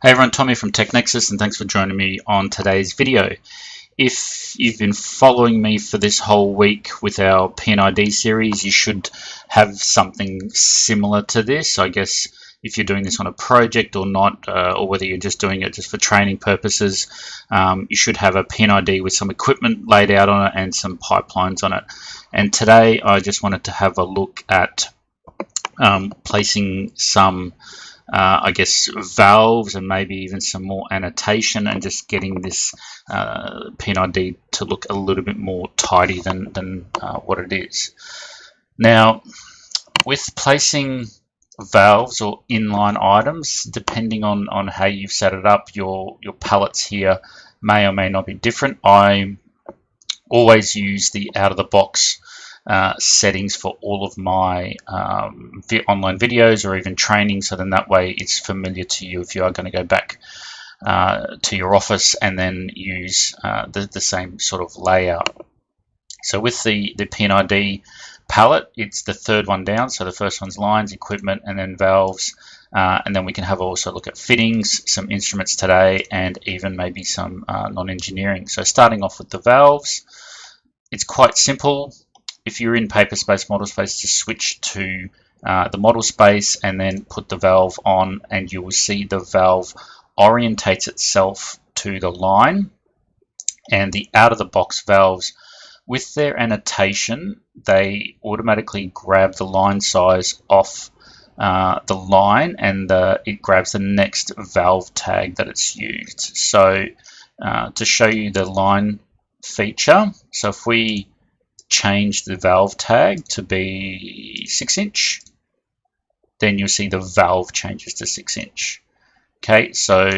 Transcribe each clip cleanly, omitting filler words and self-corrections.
Hey everyone, Tommy from TechNexus, and thanks for joining me on today's video. If you've been following me for this whole week with our P&ID series, you should have something similar to this. I guess if you're doing this on a project or not, or whether you're just doing it just for training purposes, you should have a P&ID with some equipment laid out on it and some pipelines on it. And today I just wanted to have a look at placing some I guess valves and maybe even some more annotation and just getting this P&ID to look a little bit more tidy than what it is. Now, with placing valves or inline items, depending on how you've set it up, your palettes here may or may not be different. I always use the out-of-the-box settings for all of my online videos or even training, so then that way it's familiar to you if you are going to go back to your office and then use the same sort of layout. So with the P&ID palette, it's the third one down, so the first one's lines, equipment, and then valves, and then we can have also look at fittings, some instruments today, and even maybe some non-engineering. So starting off with the valves, it's quite simple. If you're in paper space, model space, just switch to the model space and then put the valve on, and you will see the valve orientates itself to the line. And the out-of-the-box valves, with their annotation, they automatically grab the line size off the line, and it grabs the next valve tag that it's used. So to show you the line feature, so if we change the valve tag to be 6-inch, then you'll see the valve changes to 6-inch. Okay, so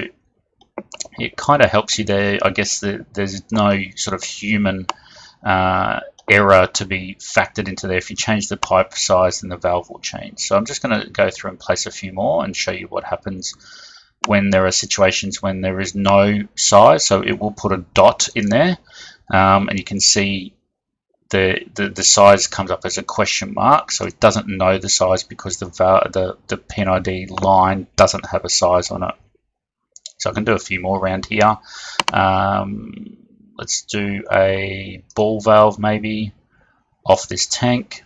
it kind of helps you there. I guess there's no sort of human error to be factored into there. If you change the pipe size, then the valve will change. So I'm just going to go through and place a few more and show you what happens when there are situations when there is no size. So it will put a dot in there, and you can see the size comes up as a question mark, so it doesn't know the size because the P&ID line doesn't have a size on it. So I can do a few more around here. Let's do a ball valve maybe off this tank.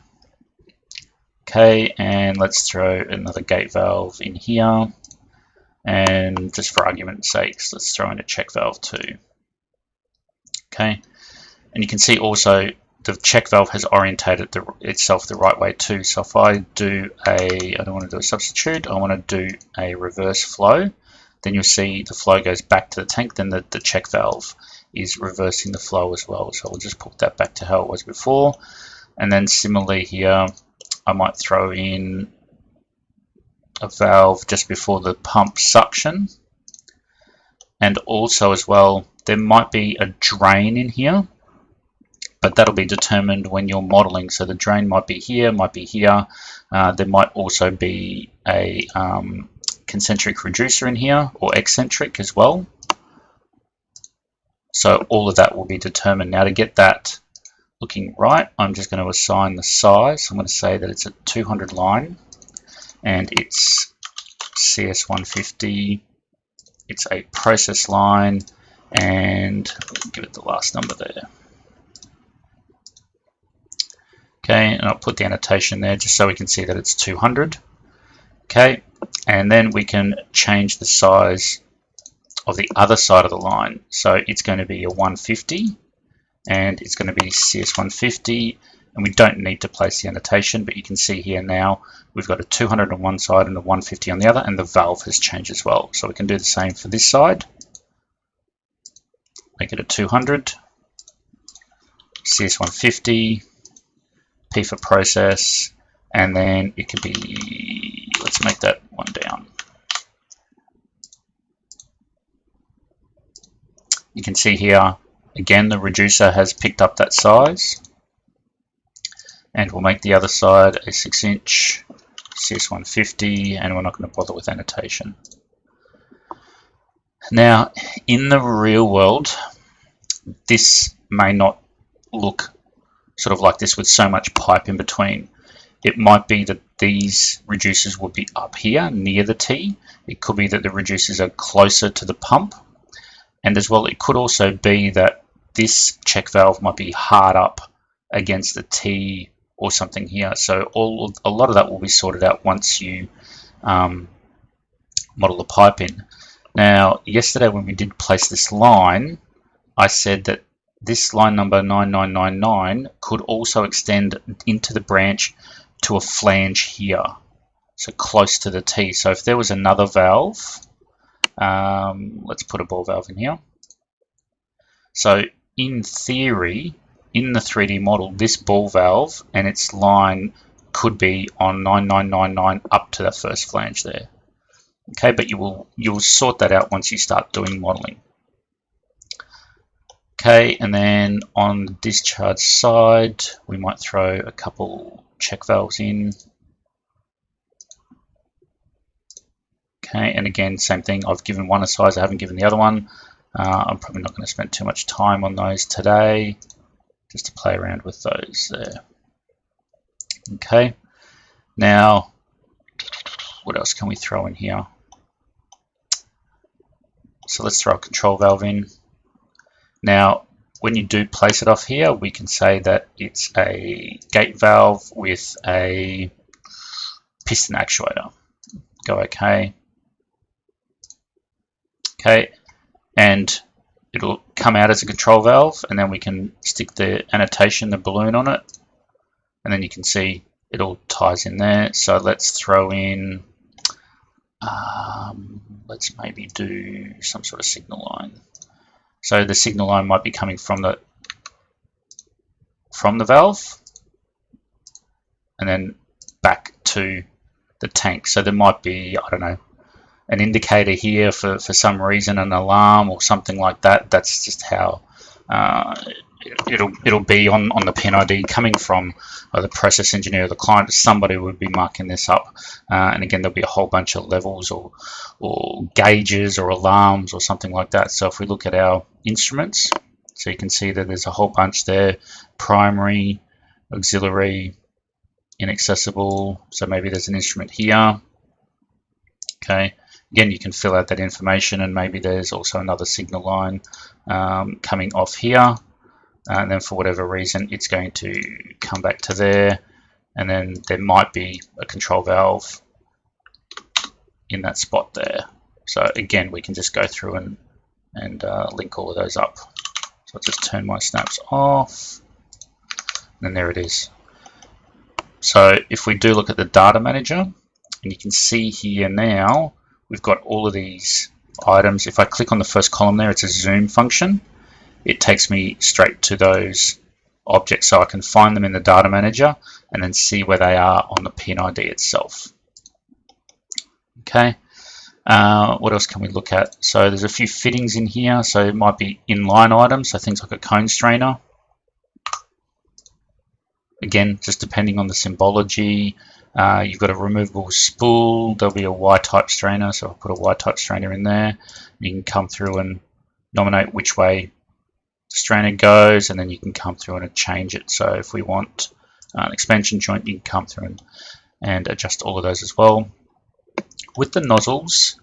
Okay, and let's throw another gate valve in here. And just for argument's sake, let's throw in a check valve too. Okay, and you can see also the check valve has orientated itself the right way too. So if I do I don't want to do a substitute, I want to do a reverse flow, then you'll see the flow goes back to the tank, then the check valve is reversing the flow as well. So we'll just put that back to how it was before. And then similarly here, I might throw in a valve just before the pump suction. And also as well, there might be a drain in here, but that'll be determined when you're modeling. So the drain might be here, might be here. There might also be a concentric reducer in here, or eccentric as well. So all of that will be determined. Now to get that looking right, I'm just going to assign the size. I'm going to say that it's a 200 line, and it's CS150. It's a process line, and give it the last number there. Okay, and I'll put the annotation there just so we can see that it's 200. Okay, and then we can change the size of the other side of the line. So it's going to be a 150, and it's going to be CS150, and we don't need to place the annotation, but you can see here now we've got a 200 on one side and a 150 on the other, and the valve has changed as well. So we can do the same for this side. Make it a 200, CS150, P for process, and then it could be, let's make that one down. You can see here, again, the reducer has picked up that size, and we'll make the other side a 6-inch CS150, and we're not going to bother with annotation. Now, in the real world, this may not look sort of like this with so much pipe in between. It might be that these reducers will be up here near the T. It could be that the reducers are closer to the pump. And as well, it could also be that this check valve might be hard up against the T or something here. So a lot of that will be sorted out once you model the pipe in. Now, yesterday when we did place this line, I said that this line number 9999 could also extend into the branch to a flange here, so close to the T. So if there was another valve, let's put a ball valve in here. So in theory, in the 3D model, this ball valve and its line could be on 9999 up to that first flange there. Okay, but you'll sort that out once you start doing modeling. Okay, and then on the discharge side, we might throw a couple check valves in. Okay, and again, same thing. I've given one a size, I haven't given the other one. I'm probably not going to spend too much time on those today, just to play around with those there. Okay, now what else can we throw in here? So let's throw a control valve in. Now, when you do place it off here, we can say that it's a gate valve with a piston actuator. Go OK. Okay, and it'll come out as a control valve, and then we can stick the annotation, the balloon on it, and then you can see it all ties in there. So let's throw in, let's maybe do some sort of signal line. So the signal line might be coming from the valve and then back to the tank. So there might be, I don't know, an indicator here for some reason, an alarm or something like that. That's just how it'll be on the P&ID coming from the process engineer or the client. Somebody would be marking this up, and again there'll be a whole bunch of levels or gauges or alarms or something like that. So if we look at our instruments, so you can see that there's a whole bunch there: primary, auxiliary, inaccessible. So maybe there's an instrument here. Okay, again you can fill out that information, and maybe there's also another signal line coming off here. And then for whatever reason it's going to come back to there, and then there might be a control valve in that spot there. So again we can just go through and link all of those up. So I'll just turn my snaps off, and there it is. So if we do look at the data manager, and you can see here now we've got all of these items. If I click on the first column there, it's a zoom function. It takes me straight to those objects, so I can find them in the data manager and then see where they are on the P&ID itself. Okay, what else can we look at? So there's a few fittings in here, so it might be inline items, so things like a cone strainer. Again, just depending on the symbology. You've got a removable spool, there'll be a Y-type strainer, so I'll put a Y-type strainer in there. You can come through and nominate which way the strainer goes, and then you can come through and change it. So if we want an expansion joint, you can come through and adjust all of those as well. With the nozzles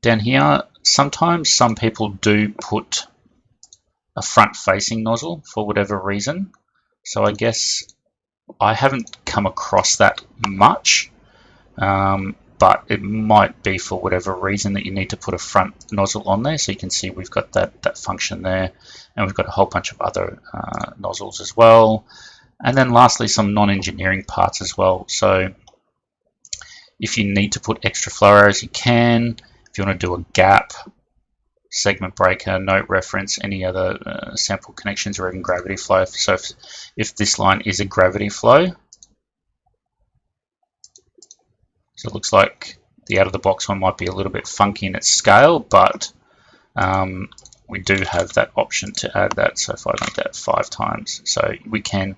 down here, sometimes some people do put a front-facing nozzle for whatever reason. So I guess I haven't come across that much, but it might be for whatever reason that you need to put a front nozzle on there. So you can see we've got that function there, and we've got a whole bunch of other nozzles as well. And then lastly, some non-engineering parts as well. So if you need to put extra flow arrows, you can. If you want to do a gap, segment breaker, note reference, any other sample connections, or even gravity flow. So if this line is a gravity flow, so it looks like the out-of-the-box one might be a little bit funky in its scale, but we do have that option to add that. So if I make that 5 times, so we can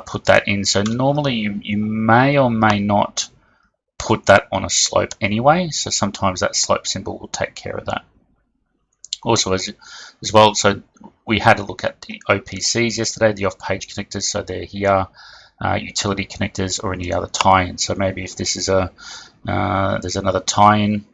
put that in. So normally you may or may not put that on a slope anyway, so sometimes that slope symbol will take care of that. Also as well, so we had a look at the OPCs yesterday, the off-page connectors, so they're here. utility connectors or any other tie-in. So maybe if this is there's another tie-in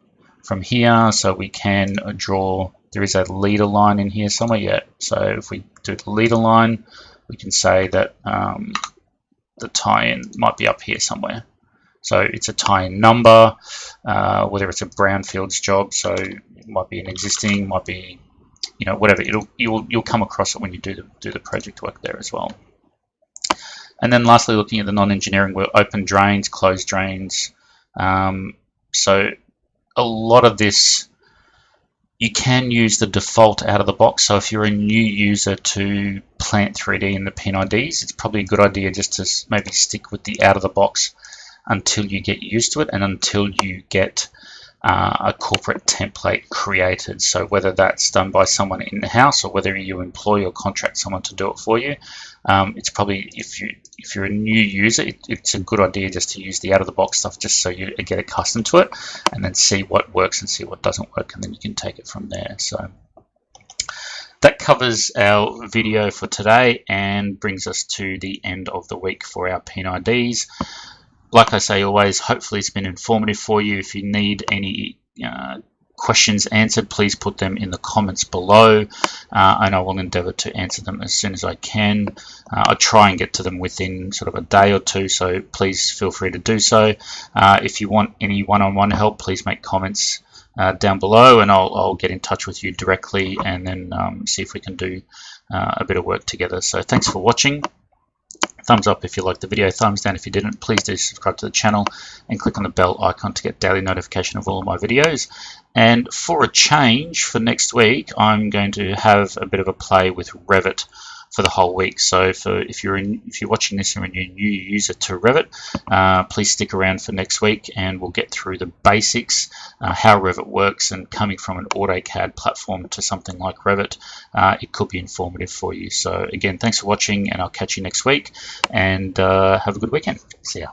from here, so we can draw, there is a leader line in here somewhere, yeah. So if we do the leader line, we can say that the tie-in might be up here somewhere. So it's a tie-in number, whether it's a brownfields job, so it might be an existing, might be, you know, whatever. You'll come across it when you do the project work there as well. And then lastly, looking at the non-engineering, we're open drains, closed drains. So a lot of this, you can use the default out of the box. So if you're a new user to Plant 3D and the P&IDs, it's probably a good idea just to maybe stick with the out of the box until you get used to it and until you get a corporate template created. So whether that's done by someone in-house or whether you employ or contract someone to do it for you, it's probably, if you're a new user, it's a good idea just to use the out-of-the-box stuff just so you get accustomed to it and then see what works and see what doesn't work, and then you can take it from there. So that covers our video for today and brings us to the end of the week for our P&IDs. Like I say always, hopefully it's been informative for you. If you need any questions answered, please put them in the comments below, and I will endeavour to answer them as soon as I can. I try and get to them within sort of a day or two, so please feel free to do so. If you want any one-on-one help, please make comments down below, and I'll get in touch with you directly and then see if we can do a bit of work together. So thanks for watching. Thumbs up if you liked the video, thumbs down if you didn't. Please do subscribe to the channel and click on the bell icon to get daily notification of all of my videos. And for a change, for next week, I'm going to have a bit of a play with Revit for the whole week. So if you're watching this and you're a new user to Revit, please stick around for next week and we'll get through the basics, how Revit works, and coming from an AutoCAD platform to something like Revit, it could be informative for you. So again, thanks for watching and I'll catch you next week, and have a good weekend. See ya.